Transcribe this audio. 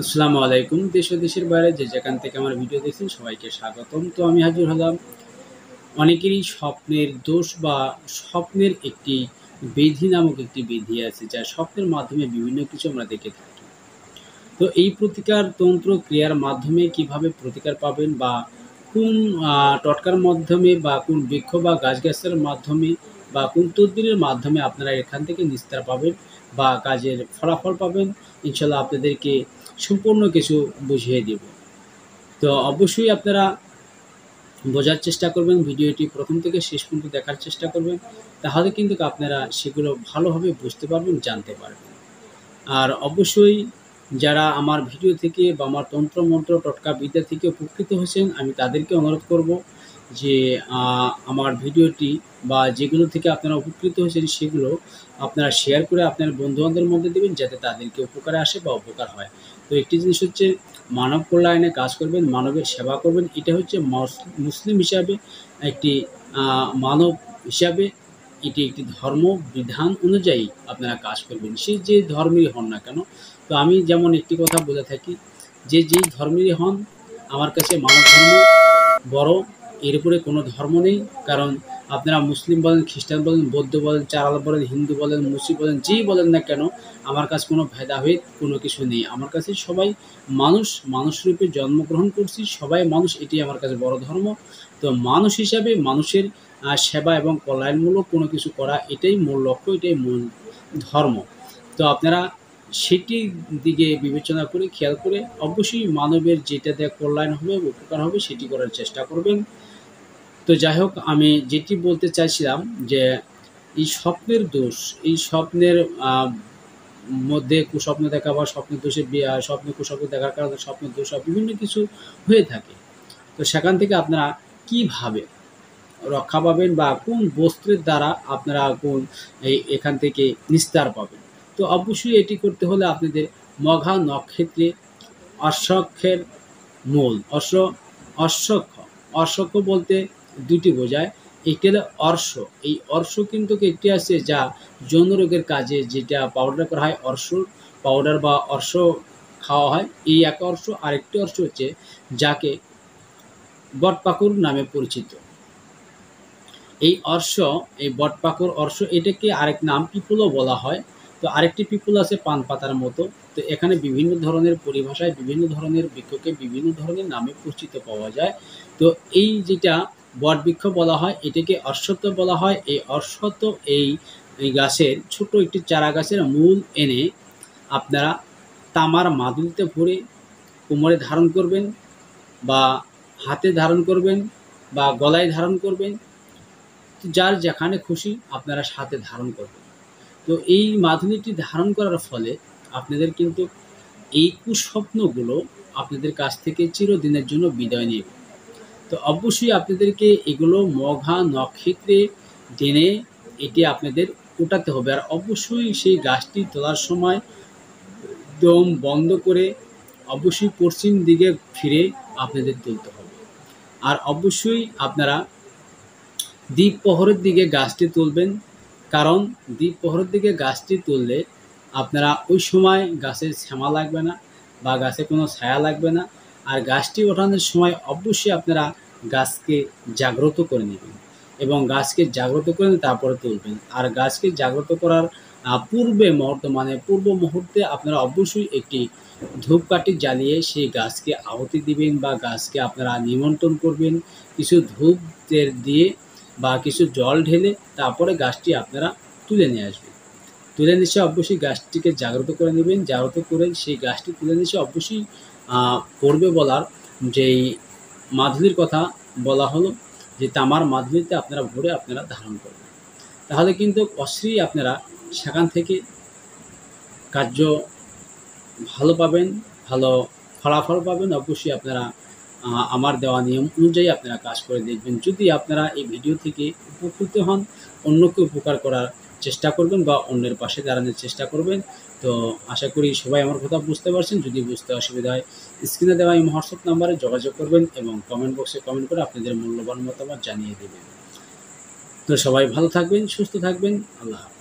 আসসালামু আলাইকুম। দেশ ও দেশের বাইরে যে যেখান থেকে আমার ভিডিও দেখছেন সবাইকে স্বাগতম। তো আমি হাজির হলাম। অনেকেরই স্বপ্নের দোষ বা স্বপ্নের একটি ব্যাধি নামক একটি ব্যাধি আছে, যা স্বপ্নের মাধ্যমে বিভিন্ন কিছু আমরা দেখে থাকি। তো এই প্রতিকার তন্ত্র ক্রিয়ার মাধ্যমে কিভাবে প্রতিকার পাবেন বা কোন টটকার মাধ্যমে বা কোন বৃক্ষ বা গাছ-গাছড়ার মাধ্যমে বা কোন তদবিরের মাধ্যমে আপনারা এখান থেকে নিস্তার পাবেন বা কাজের ফলাফল পাবেন, ইনশাআল্লাহ আপনাদেরকে সম্পূর্ণ কিছু বুঝিয়ে দিব। তো অবশ্যই আপনারা বোঝার চেষ্টা করবেন, ভিডিওটি প্রথম থেকে শেষ পর্যন্ত দেখার চেষ্টা করবেন। তাহলে কিন্তু আপনারা সেগুলো ভালোভাবে বুঝতে পারবেন, জানতে পারবেন। আর অবশ্যই যারা আমার ভিডিও থেকে বা আমার তন্ত্র-মন্ত্র, টোটকা বিদ্যা থেকে উপকৃত হয়েছেন, আমি তাদেরকে অনুরোধ করব যে আমার ভিডিওটি বা যেগুলো থেকে আপনারা উপকৃত হয়েছেন সেগুলো আপনারা শেয়ার করে আপনার বন্ধু-বান্ধবের মধ্যে দিবেন, যাতে তাদেরকে উপকারে আসে বা উপকার হয়। তো একটি জিনিস হচ্ছে, মানব কল্যাণে কাজ করবেন, মানবের সেবা করবেন। এটা হচ্ছে মুসলিম হিসাবে একটি মানব হিসাবে এটি একটি ধর্ম বিধান অনুযায়ী আপনারা কাজ করবেন। সে যে ধর্মেরই হন না কেন। তো আমি যেমন একটি কথা বলে থাকি যে, যেই ধর্মেরই হন, আমার কাছে মানব ধর্ম বড়, এর উপরে কোনো ধর্ম নেই। কারণ আপনারা মুসলিম বলেন, খ্রিস্টান বলেন, বৌদ্ধ বলেন, চারাল বলেন, হিন্দু বলেন, মুসলিম বলেন, যেই বলেন না কেন, আমার কাছে কোনো ভেদাভেদ কোনো কিছু নেই। আমার কাছে সবাই মানুষ, মানুষরূপে জন্মগ্রহণ করছি, সবাই মানুষ, এটি আমার কাছে বড় ধর্ম। তো মানুষ হিসাবে মানুষের সেবা এবং কল্যাণমূলক কোনো কিছু করা, এটাই মূল লক্ষ্য, এটাই মূল ধর্ম। তো আপনারা সেটির দিকে বিবেচনা করে, খেয়াল করে অবশ্যই মানবের যেটাতে কল্যাণ হবে, উপকার হবে সেটি করার চেষ্টা করবেন। তো যাই হোক, আমি যেটি বলতে চাইছিলাম যে, এই স্বপ্নের দোষ, এই স্বপ্নের আ মধ্যে কুস্বপ্ন দেখা বা স্বপ্নের দোষে স্বপ্নে কুস্বপ্ন দেখার কারণে স্বপ্নের দোষ হয়, বিভিন্ন কিছু হয়ে থাকে। তো সেখান থেকে আপনারা কিভাবে রক্ষা পাবেন বা কোন বস্ত্রের দ্বারা আপনারা এখান থেকে নিস্তার পাবেন। তো অবশ্যই এটি করতে হলে আপনাদের মঘা নক্ষত্রে অশ্বক্ষের মূল অশ্বক্ষ, অশ্বক্ষ বলতে দুটি বোঝায়। একটি হলো অর্শ। এই অর্শ কিন্তু একটি আছে যা যৌন রোগের কাজে যেটা পাউডার করা হয়, অর্শর পাউডার বা অর্শ খাওয়া হয়। এই এক অর্শ। আরেকটি অর্শ হচ্ছে যাকে বটপাকুড় নামে পরিচিত। এই অর্শ, এই বটপাকুড় অর্শ, এটাকে আরেক নাম পিপুলও বলা হয়। তো আরেকটি পিপুল আছে পান পাতার মতো। তো এখানে বিভিন্ন ধরনের পরিভাষায় বিভিন্ন ধরনের বৃক্ষকে বিভিন্ন ধরনের নামে পরিচিত পাওয়া যায়। তো এই যেটা বটবৃক্ষ বলা হয়, এটাকে অশ্বত্থ বলা হয়। এই অশ্বত্থ, এই গাছের ছোট একটি চারা গাছের মূল এনে আপনারা তামার মাদুলিতে ভরে কোমরে ধারণ করবেন বা হাতে ধারণ করবেন বা গলায় ধারণ করবেন। যার যেখানে খুশি আপনারা সাথে ধারণ করবেন। তো এই মাদুলিটি ধারণ করার ফলে আপনাদের কিন্তু এই কুস্বপ্নগুলো আপনাদের কাছ থেকে চিরদিনের জন্য বিদায় নেবে। তো অবশ্যই আপনাদেরকে এগুলো মঘা নক্ষত্রে জেনে এটি আপনাদের ওঠাতে হবে। আর অবশ্যই সেই গাছটি তোলার সময় দম বন্ধ করে অবশ্যই পশ্চিম দিকে ফিরে আপনাদের তুলতে হবে। আর অবশ্যই আপনারা দ্বীপ প্রহরের দিকে গাছটি তুলবেন। কারণ দ্বীপ প্রহরের দিকে গাছটি তুললে আপনারা ওই সময় গাছের শ্যামা লাগবে না বা গাছে কোনো ছায়া লাগবে না। আর গাছটি ওঠানোর সময় অবশ্যই আপনারা গাছকে জাগ্রত করে নেবেন এবং গাছকে জাগ্রত করে তারপরে তুলবেন। আর গাছকে জাগ্রত করার পূর্ব মুহূর্তে আপনারা অবশ্যই একটি ধূপকাঠি জ্বালিয়ে সেই গাছকে আহুতি দিবেন বা গাছকে আপনারা নিমন্ত্রণ করবেন কিছু ধূপ দিয়ে বা কিছু জল ঢেলে। তারপরে গাছটি আপনারা তুলে নিয়ে আসবেন। তুলে নিয়ে এসে অবশ্যই গাছটিকে জাগ্রত করে নেবেন। জাগ্রত করে সেই গাছটি তুলে নিয়ে এসে অবশ্যই পূর্বে বলার যেই মাদুলির কথা বলা হলো, যে তামার মাদুলিতে আপনারা ভরে আপনারা ধারণ করবেন। তাহলে কিন্তু অচিরেই আপনারা সেখান থেকে কার্য ভালো পাবেন, ভালো ফলাফল পাবেন। অবশ্যই আপনারা আমার দেওয়া নিয়ম অনুযায়ী আপনারা কাজ করে দেখবেন। যদি আপনারা এই ভিডিও থেকে উপকৃত হন, অন্যকে উপকার করার চেষ্টা করবেন বা অন্যের পাশে দাঁড়ানোর চেষ্টা করবেন। তো আশা করি সবাই আমার কথা বুঝতে পারছেন। যদি বুঝতে অসুবিধা হয়, স্ক্রিনে দেওয়া এই হোয়াটসঅ্যাপ নাম্বারে যোগাযোগ করবেন এবং কমেন্ট বক্সে কমেন্ট করে আপনাদের মূল্যবান মতামত জানিয়ে দেবেন। তো সবাই ভালো থাকবেন, সুস্থ থাকবেন। আল্লাহ হাফেজ।